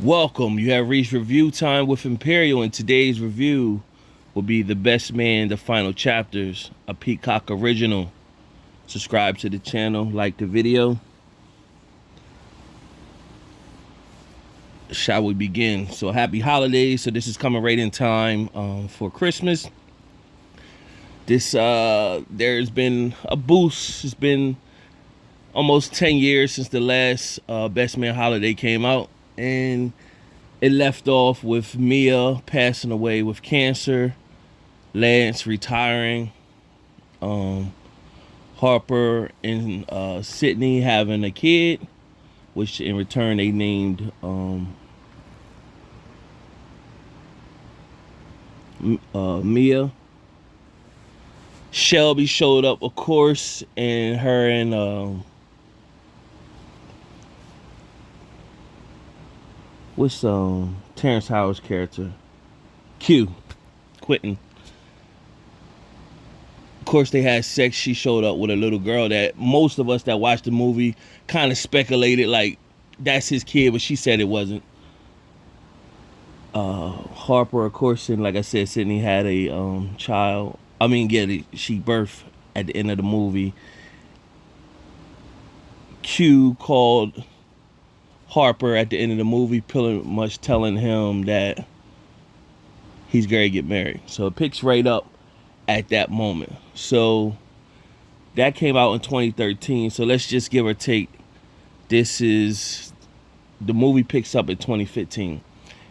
Welcome. You have reached review time with Imperial, and today's review will be The Best Man, the Final Chapters, a Peacock original. Subscribe to the channel, like the video. Shall we begin? So happy holidays. So this is coming right in time for Christmas. There's been a boost. It's been almost 10 years since the last Best Man holiday came out, and it left off with Mia passing away with cancer, Lance retiring, Harper and Sydney having a kid, which in return they named Mia. Shelby showed up, of course, and her and what's Terrence Howard's character, Q, Quentin. Of course, they had sex. She showed up with a little girl that most of us that watched the movie kind of speculated like that's his kid, but she said it wasn't. Harper, of course, and like I said, Sydney had a child. I mean, yeah, she birthed at the end of the movie. Q called Harper at the end of the movie, pretty much telling him that he's going to get married. So it picks right up at that moment. So that came out in 2013. So let's just give or take. The movie picks up in 2015.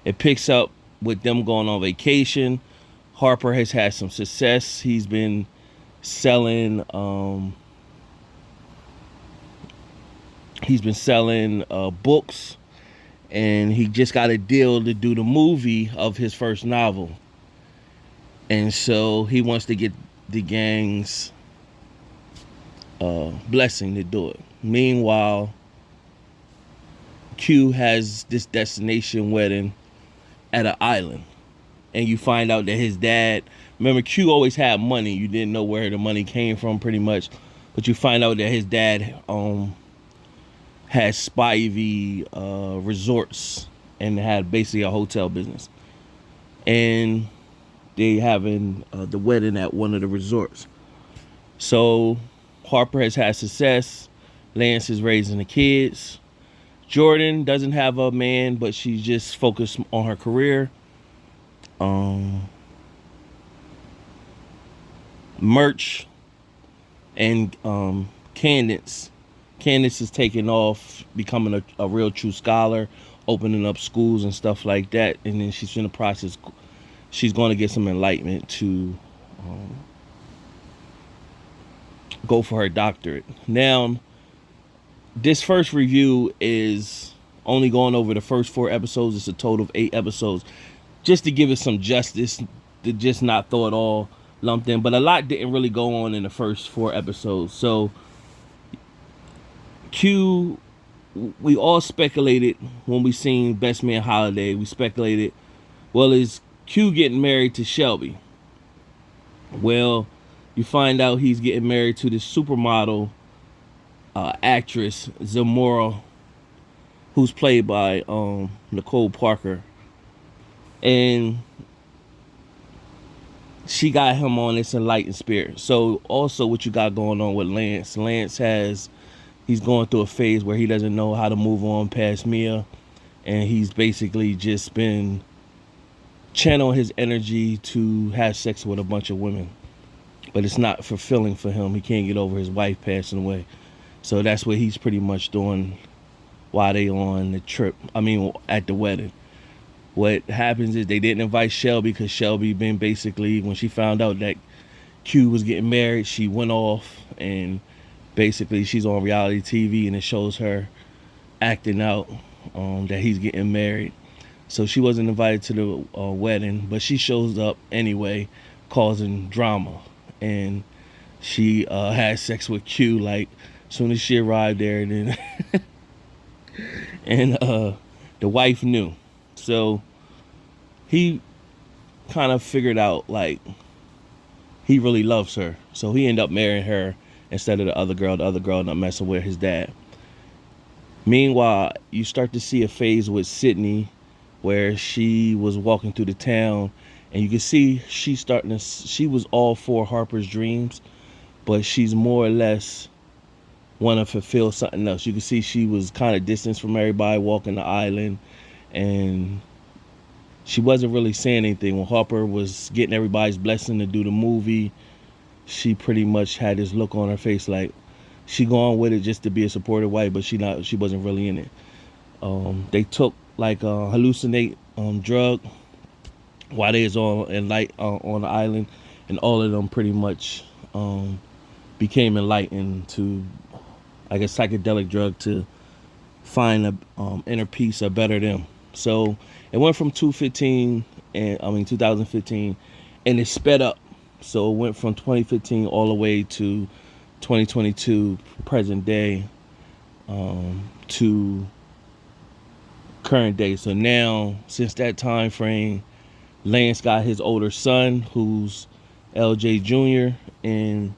It picks up with them going on vacation. Harper has had some success. He's been selling books, and he just got a deal to do the movie of his first novel. And so he wants to get the gang's blessing to do it. Meanwhile, Q has this destination wedding at an island. And you find out that his dad, remember, Q always had money. You didn't know where the money came from pretty much. But you find out that his dad had Spivey Resorts and had basically a hotel business. And they having the wedding at one of the resorts. So Harper has had success. Lance is raising the kids. Jordan doesn't have a man, but she's just focused on her career. Merch and Candace is taking off, becoming a real true scholar, opening up schools and stuff like that. And then she's in the process. She's going to get some enlightenment to go for her doctorate. Now, this first review is only going over the first 4 episodes. It's a total of 8 episodes. Just to give it some justice, to just not throw it all lumped in. But a lot didn't really go on in the first 4 episodes. So Q, we all speculated when we seen Best Man Holiday. We speculated, well, is Q getting married to Shelby? Well, you find out he's getting married to this supermodel actress, Zamora, who's played by Nicole Parker. And she got him on this enlightened spirit. So also what you got going on with Lance. He's going through a phase where he doesn't know how to move on past Mia. And he's basically just been channeling his energy to have sex with a bunch of women. But it's not fulfilling for him. He can't get over his wife passing away. So that's what he's pretty much doing while they on the trip. I mean, at the wedding. What happens is they didn't invite Shelby because Shelby been basically, when she found out that Q was getting married, she went off, and basically she's on reality TV and it shows her acting out that he's getting married. So she wasn't invited to the wedding, but she shows up anyway, causing drama. And she had sex with Q like as soon as she arrived there, and then and the wife knew. So he kind of figured out like he really loves her. So he ended up marrying her instead of the other girl. The other girl ended up messing with his dad. Meanwhile, you start to see a phase with Sydney where she was walking through the town, and you can see she was all for Harper's dreams, but she's more or less want to fulfill something else. You can see she was kind of distanced from everybody walking the island, and she wasn't really saying anything. When Harper was getting everybody's blessing to do the movie, she pretty much had this look on her face like she going with it just to be a supportive wife, but she wasn't really in it. They took like a hallucinate drug while they was on the island, and all of them pretty much became enlightened to like a psychedelic drug to find a inner peace, a better them. So it went from 2015, and it sped up. So it went from 2015 all the way to 2022, present day, to current day. So now, since that time frame, Lance got his older son, who's LJ Jr., and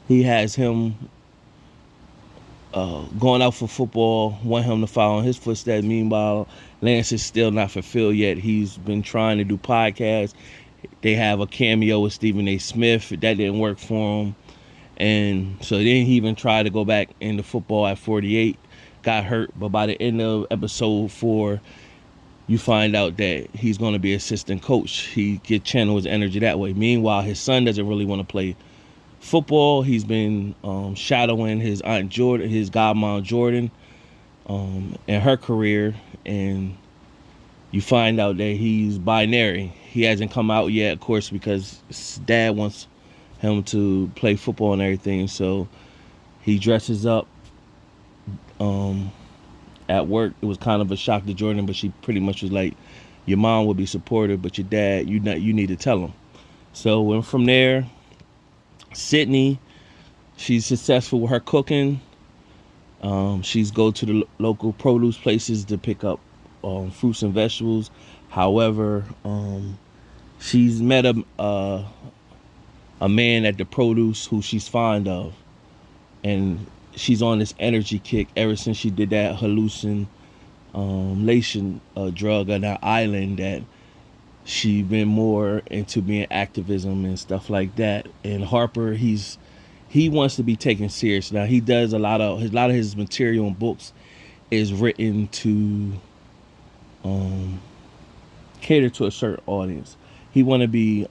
he has him going out for football, want him to follow in his footsteps. Meanwhile, Lance is still not fulfilled yet. He's been trying to do podcasts. They have a cameo with Stephen A. Smith. That didn't work for him. And so then he even tried to go back into football at 48, got hurt. But by the end of episode 4, you find out that he's going to be assistant coach. He can channel his energy that way. Meanwhile, his son doesn't really want to play football. He's been shadowing his aunt Jordan, his godmom Jordan, in her career, and you find out that he's binary. He hasn't come out yet, of course, because his dad wants him to play football and everything. So he dresses up at work. It was kind of a shock to Jordan, but she pretty much was like, "Your mom will be supportive, but your dad, you need to tell him." So and from there, Sydney, she's successful with her cooking. She's go to the local produce places to pick up fruits and vegetables. However, she's met a man at the produce who she's fond of, and she's on this energy kick ever since she did that hallucination drug on that island, that she been more into being activism and stuff like that. And Harper, he wants to be taken serious. Now he does a lot of his material and books is written to cater to a certain audience. He want to be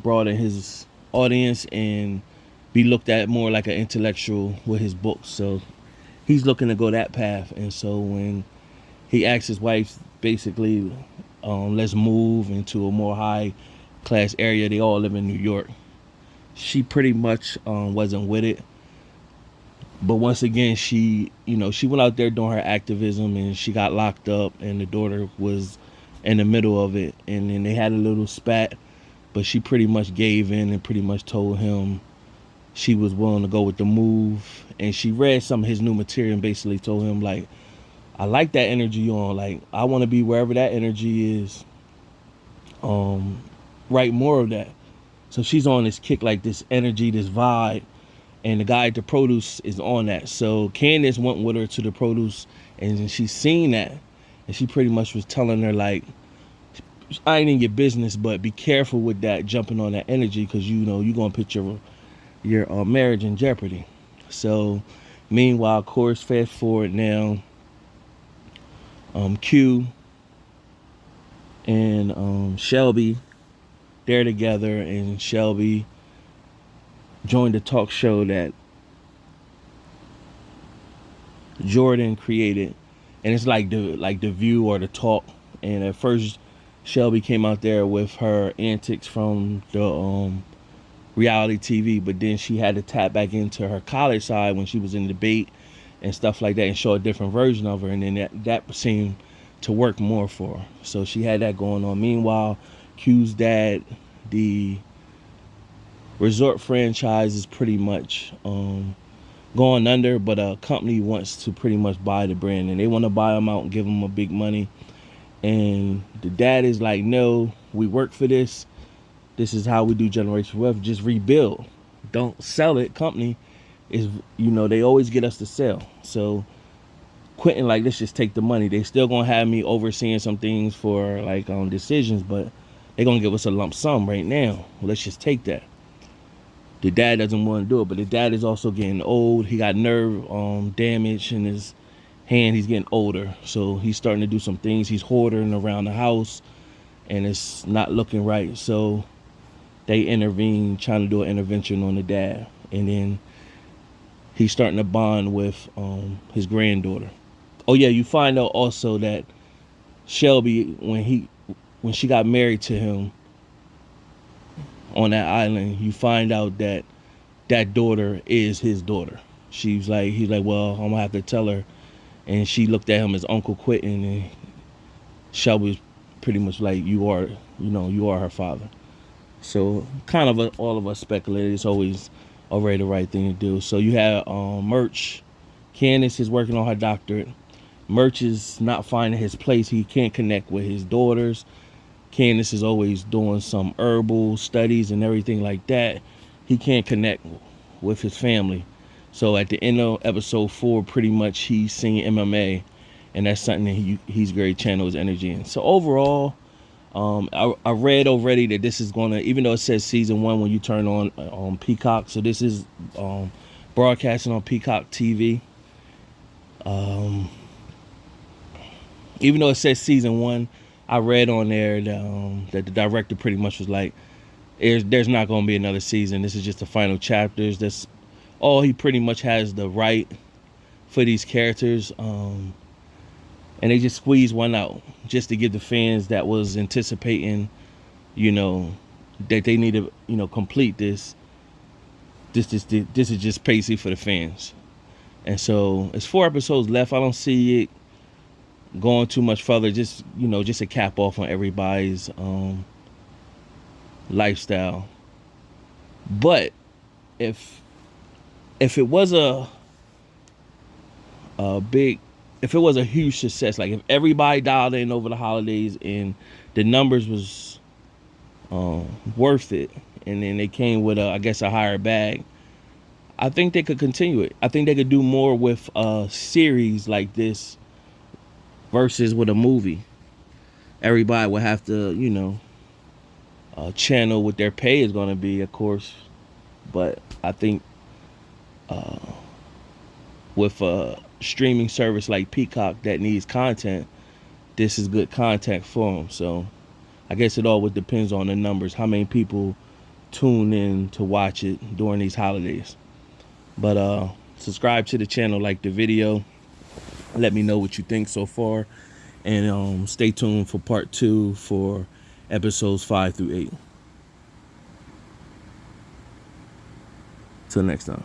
broaden his audience and be looked at more like an intellectual with his books. So he's looking to go that path. And so when he asked his wife, basically, let's move into a more high class area. They all live in New York. She pretty much wasn't with it. But once again, she went out there doing her activism, and she got locked up, and the daughter was in the middle of it. And then they had a little spat, but she pretty much gave in and pretty much told him she was willing to go with the move. And she read some of his new material and basically told him, like, I like that energy you on. Like, I want to be wherever that energy is. Write more of that. So she's on this kick, like this energy, this vibe. And the guy at the produce is on that. So Candace went with her to the produce, and she's seen that. And she pretty much was telling her, like, I ain't in your business, but be careful with that, jumping on that energy, because you're going to put your marriage in jeopardy. So meanwhile, of course, fast forward now, Q and Shelby, they're together, and Shelby joined a talk show that Jordan created, and it's like the View or the Talk. And at first, Shelby came out there with her antics from the reality TV, but then she had to tap back into her college side when she was in debate and stuff like that, and show a different version of her, and then that seemed to work more for her. So she had that going on. Meanwhile, Q's dad, the resort franchise, is pretty much going under, but a company wants to pretty much buy the brand, and they want to buy them out and give them a big money. And the dad is like, no, we work for this is how we do generational wealth. Just rebuild, don't sell it, company. is, you know, they always get us to sell. So Quentin like, let's just take the money. They still gonna have me overseeing some things for like decisions, but they're gonna give us a lump sum right now. Let's just take that. The dad doesn't want to do it, but the dad is also getting old. He got nerve damage in his hand. He's getting older, so he's starting to do some things. He's hoarding around the house, and it's not looking right. So they intervene, trying to do an intervention on the dad, and then he's starting to bond with his granddaughter. Oh yeah, you find out also that Shelby, when she got married to him on that island, you find out that that daughter is his daughter. He's like, well, I'm gonna have to tell her. And she looked at him as Uncle Quentin, and Shelby was pretty much like, you are her father. So kind of all of us speculated. It's always already the right thing to do. So you have Murch. Candace is working on her doctorate. Murch is not finding his place. He can't connect with his daughters. Candace is always doing some herbal studies and everything like that. He can't connect with his family. So at the end of episode 4, pretty much he's seeing MMA, and that's something that he's very channel his energy in. So overall, I read already that this is gonna, even though it says season 1 when you turn on Peacock, so this is broadcasting on Peacock TV. Even though it says season 1, I read on there that the director pretty much was like, there's not going to be another season. This is just the final chapters. That's all he pretty much has the right for these characters. And they just squeezed one out just to give the fans that was anticipating, that they need to, complete this. This is just pacey for the fans. And so it's 4 episodes left. I don't see it going too much further. Just a cap off on everybody's lifestyle. But if it was a huge success, like if everybody dialed in over the holidays and the numbers was worth it, and then they came with a higher bag, I think they could continue it. I think they could do more with a series like this versus with a movie. Everybody would have to, channel what their pay is going to be, of course. But I think with a streaming service like Peacock that needs content, this is good content for them. So I guess it always depends on the numbers, how many people tune in to watch it during these holidays. But subscribe to the channel, like the video, let me know what you think so far, and stay tuned for part 2 for episodes 5 through 8. Till next time.